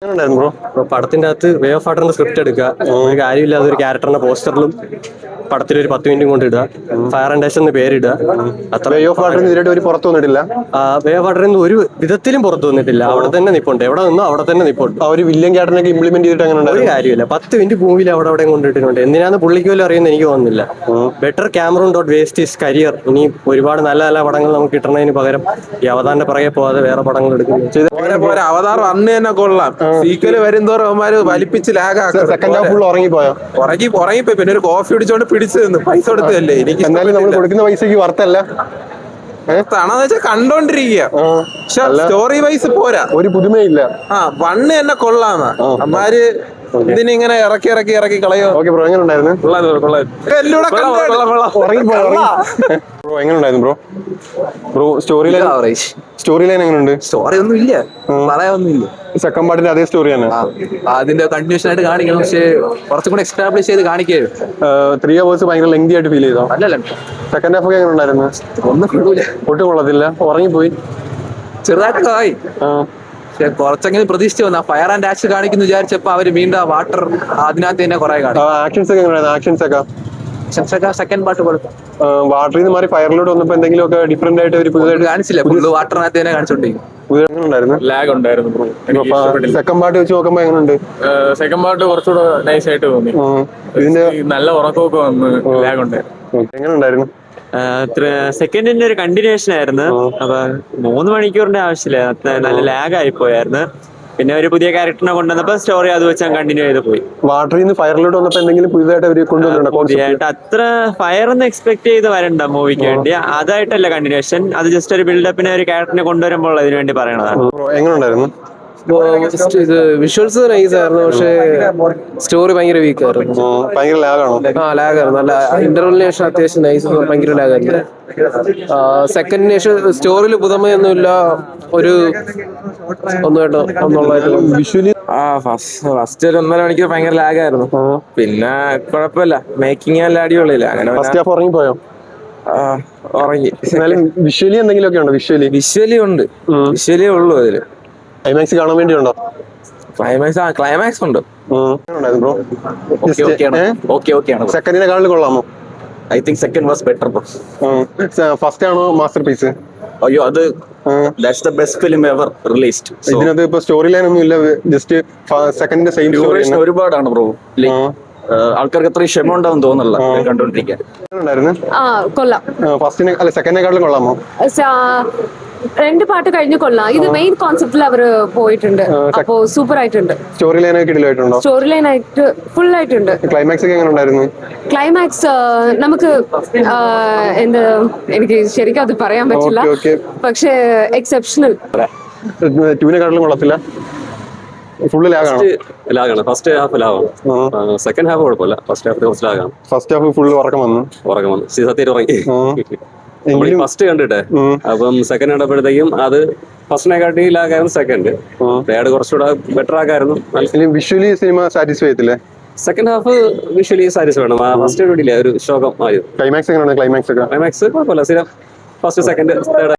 Bro പടത്തിന്റെ അകത്ത് way of വാട്ടറിന്റെ script എടുക്കുക, ഒരു കാര്യമില്ലാതെ ഒരു ക്യാരക്ടറിന്റെ പോസ്റ്ററിലും പടത്തിൽ ഒരു 10 മിനിറ്റും കൊണ്ട് ഇടുക, ഫയർ ആൻഡ് ഡാഷ് എന്ന് പേരിടുക. വേ ഓഫ് വാട്ടറിന് ഇതിലായിട്ട് ഒരു പുറത്തു വന്നിട്ടില്ല. വേ ഓഫ് വാട്ടറിൽ നിന്ന് ഒരു വിധത്തിലും പുറത്തു വന്നിട്ടില്ല. അവിടെ തന്നെ നിപ്പുണ്ട്, എവിടെ നിന്നോ അവിടെ തന്നെ നിപ്പുണ്ട്. ആ ഒരു വില്ലൻ ക്യാരക്ടറിനൊക്കെ ഇംപ്ലിമെന്റ് ചെയ്തിട്ട് അങ്ങനെ ഒരു കാര്യമില്ല. 10 മിനിറ്റ് ഭൂമിയിൽ അവിടെ കൊണ്ടിട്ടുണ്ട്. എന്തിനാന്ന് പുള്ളിക്ക് പോലും അറിയുന്ന എനിക്ക് തോന്നുന്നില്ല. Better Cameron dot waste his career. ഇനി ഒരുപാട് നല്ല നല്ല പടങ്ങൾ നമുക്ക് കിട്ടണതിന് പകരം ഈ അവതാറിന്റെ പുറകെ പോകാതെ വേറെ പടങ്ങൾ എടുക്കുന്നു. അവതാർ വന്ന് തന്നെ കൊള്ളാം. സീക്വല് വരുന്തോറും അവന്മാര് വലിപ്പിച്ച് സെക്കൻഡ് ഹാഫ് ഫുൾ ഉറങ്ങിപ്പോയോ? ഉറങ്ങിപ്പോയി. പിന്നെ ഒരു കോഫി അടിച്ചോണ്ട് പിടിച്ചു നിന്ന് പൈസ കൊടുത്തതല്ലേ. എനിക്ക് എന്നാലും നമ്മൾ കൊടുക്കുന്ന പൈസക്ക് വರ್ತല്ല. തണെന്ന് വെച്ചാൽ കണ്ടോണ്ടിരിക്കുക. പക്ഷെ സ്റ്റോറി വൈസ് പോരാ, ഒരു പുതുമയില്ല. വണ്ണ് തന്നെ കൊള്ളാന്ന അമ്മാര് ഇതിനിങ്ങനെ ഇറക്കി കളയോ. ഓക്കെ ബ്രോ, എങ്ങനെ ഉണ്ടായിരുന്നു? ബ്രോ എങ്ങനെ ഉണ്ടായിരുന്നു ബ്രോ? ബ്രോ സ്റ്റോറി ലൈൻ എങ്ങനെയുണ്ട്? സ്റ്റോറി ഒന്നും ഇല്ല, പറയാനൊന്നുമില്ല. സെക്കൻഡ് പാർട്ടിന്റെ അതേ സ്റ്റോറി തന്നെ, അതിന്റെ കണ്ടിന്യൂഷൻ ആയിട്ട് കാണിക്കണം. പക്ഷെ കുറച്ചും കൂടെ എക്സ്റ്റാബ്ലിഷ് ചെയ്ത് കാണിക്കായിരുന്നു. 3 hours ഭയങ്കര ലെങ്തി ആയിട്ട് ഫീൽ ചെയ്തോ? അല്ലല്ല, സെക്കൻഡ് ഹാഫ് ഒക്കെ എങ്ങനെ ഉണ്ടായിരുന്നു? ഒന്നും കിട്ടൂല, ഒട്ടും കൊള്ളത്തില്ല, ഉറങ്ങിപ്പോയി. ചെറുതായിട്ടൊക്കെ ആയി. കുറച്ചെങ്കിലും പ്രതീക്ഷിച്ചു വന്ന ഫയർ ആൻഡ് ഡാഷ് കാണിക്കുന്നു വിചാരിച്ചപ്പോ അവര് വീണ്ടും വാട്ടർ അതിനകത്ത് തന്നെ കുറെ കാണിക്കും. ആക്ഷൻസ് ഒക്കെ എങ്ങനെയായിരുന്നു? ആക്ഷൻസ് ഒക്കെ സെക്കൻഡ് പാർട്ട് കൊടുക്കും. വാട്ടറിൽ നിന്ന് മാറി ഫയറിലോട്ട് വന്നപ്പോ എന്തെങ്കിലും ഒക്കെ ഡിഫറെന്റ് ആയിട്ട് ഒരു പുതുതായിട്ട് കാണിച്ചില്ല, വാട്ടറിനകത്ത് തന്നെ കാണിച്ചോണ്ടിരിക്കും. ലാഗ് ഉണ്ടായിരുന്നു ബ്രോ. സെക്കൻഡ് പാർട്ട് വെച്ച് നോക്കുമ്പോ എങ്ങനെയുണ്ട്? സെക്കൻഡ് പാർട്ട് കുറച്ചുകൂടെ നൈസ് ആയിട്ട് തോന്നി. ഇതിന്റെ നല്ല ഉറക്കമൊക്കെ വന്ന് ലാഗ് ഉണ്ടായിരുന്നു. എങ്ങനെ ഉണ്ടായിരുന്നു? സെക്കൻഡിന്റെ ഒരു കണ്ടിന്യൂഷൻ ആയിരുന്നു. അപ്പൊ 3 മണിക്കൂറിന്റെ ആവശ്യമില്ല, നല്ല ലാഗ് ആയി പോയായിരുന്നു. പിന്നെ ഒരു പുതിയ ക്യാരക്ടറിനെ കൊണ്ടുവന്നപ്പോ സ്റ്റോറി അത് വെച്ച് കണ്ടിന്യൂ ചെയ്ത് പോയി. വാട്ടറിൽ നിന്ന് ഫയറിലോട്ട് വന്നപ്പോ എന്തെങ്കിലും പുതിയതായിട്ട് അവർ കൊണ്ടുവന്നിട്ടുണ്ടോ? അത്ര ഫയർ ഒന്നും എക്സ്പെക്ട് ചെയ്ത് വരണ്ട മൂവിക്ക് വേണ്ടി, അതായിട്ടല്ല കണ്ടിന്യൂഷൻ. അത് ജസ്റ്റ് ഒരു ബിൽഡപ്പിനെ ഒരു ക്യാരക്ടറിനെ കൊണ്ടുവരുമ്പോൾ അതിനു വേണ്ടി പറയണതാണ്. എങ്ങനെ ഉണ്ടായിരുന്നു? ഇത് വിഷ്വൽസ് നൈസ് ആയിരുന്നു, പക്ഷേ സ്റ്റോറി ഭയങ്കര വീക്ക് ആയിരുന്നു. ഭയങ്കര ലാഗാണോ? ലാഗായിരുന്നു. നല്ല ഇന്റർവെലിന് ശേഷം അത്യാവശ്യം നൈസ്, ഭയങ്കര ലാഗായിരുന്നു. സെക്കൻഡിന് ശേഷം സ്റ്റോറിയിൽ പുതുമയൊന്നുമില്ല, ഒരു വിഷ്വലി ഫസ്റ്റ് ഒരു 1.5 മണിക്കൂർ ഭയങ്കര ലാഗായിരുന്നു. പിന്നെ കുഴപ്പമില്ല, മേക്കിംഗ് എല്ലാം അടിപൊളിയില്ല. അങ്ങനെ ഫസ്റ്റ് ഹാഫ് ഉറങ്ങിപ്പോയോ? ഉറങ്ങി. വിഷ്വലി എന്തെങ്കിലും ഒക്കെ ഉണ്ടോ? വിഷ്വലി ഉണ്ട്, വിഷ്വലി ഉള്ളൂ. അതില് ക്ലൈമാക്സ് കാണാൻ വേണ്ടിയുണ്ടോ? ക്ലൈമാക്സ് ഉണ്ട്. സെക്കൻഡിനെക്കാളും കൊള്ളാമോ? I think second was better bro. First ആണോ മാസ്റ്റർ പീസ്? അയ്യോ, അത് that's the best film ever released. ഇതിനകത്ത് ഇപ്പൊ സ്റ്റോറി ലൈൻ ഒന്നും ഇല്ല, ജസ്റ്റ് സെക്കൻഡിന്റെ സെയിം സ്റ്റോറി ഒരുപാടാണ് ബ്രോ. ആൾക്കാർക്ക് അത്രയും ക്ഷമ ഉണ്ടാവും തോന്നുന്നില്ല കണ്ടോണ്ടിരിക്കാൻ. കൊള്ളാം. ഫസ്റ്റിനെ അല്ല സെക്കൻഡിനെക്കാളും കൊള്ളാമോ? 2 പാട്ട് കഴിഞ്ഞ് കൊള്ളാം. ഇത് മെയിൻ കോൺസെപ്റ്റിൽ അവര് പോയിട്ടുണ്ട്, അപ്പോ സൂപ്പർ ആയിട്ടുണ്ട്. സ്റ്റോറി ലൈൻ ഒക്കെ കിടിലായിട്ടുണ്ടോ? സ്റ്റോറി ലൈൻ ആയിട്ട് ഫുൾ ആയിട്ടുണ്ട്. ക്ലൈമാക്സ് ഒക്കെ എങ്ങനെ ഉണ്ടായിരുന്നു? ക്ലൈമാക്സ് നമുക്ക് എനിക്ക് ശരിക്കും അത് പറയാൻ പറ്റില്ല, പക്ഷേ എക്സെപ്ഷണൽ. 2-നെക്കാളും കൊള്ളത്തില്ല, ഫുള്ള് ലാഗാണ്. ഫസ്റ്റ് ഹാഫ് ലാഗാണ്, സെക്കൻഡ് ഹാഫ് കുഴപ്പമില്ല. ഫസ്റ്റ് ഹാഫ് കുറച്ച് ലാഗാണ്. ഫസ്റ്റ് ഹാഫ് ഫുള്ള് ഉറക്കം വന്നു. സത്യം ഉറങ്ങി ഫസ്റ്റ് കണ്ടിട്ടെ. അപ്പം സെക്കൻഡ് കണ്ടപ്പോഴത്തേക്കും അത് ഫസ്റ്റിനെക്കാട്ടി ലാഗായിരുന്നു. സെക്കൻഡ് തേർഡ് കുറച്ചുകൂടെ ബെറ്റർ ആക്കായിരുന്നു. വിഷ്വലി സിനിമ സാറ്റിസ്ഫൈ ചെയ്തില്ലേ? സെക്കൻഡ് ഹാഫ് വിഷ്വലി സാറ്റിസ്ഫൈ ആണ്. ഫസ്റ്റ് ഒരു ശോകം ആയിരുന്നു. ക്ലൈമാക്സ് എങ്ങനെയാണ്? ക്ലൈമാക്സ് കുഴപ്പമില്ല. First second third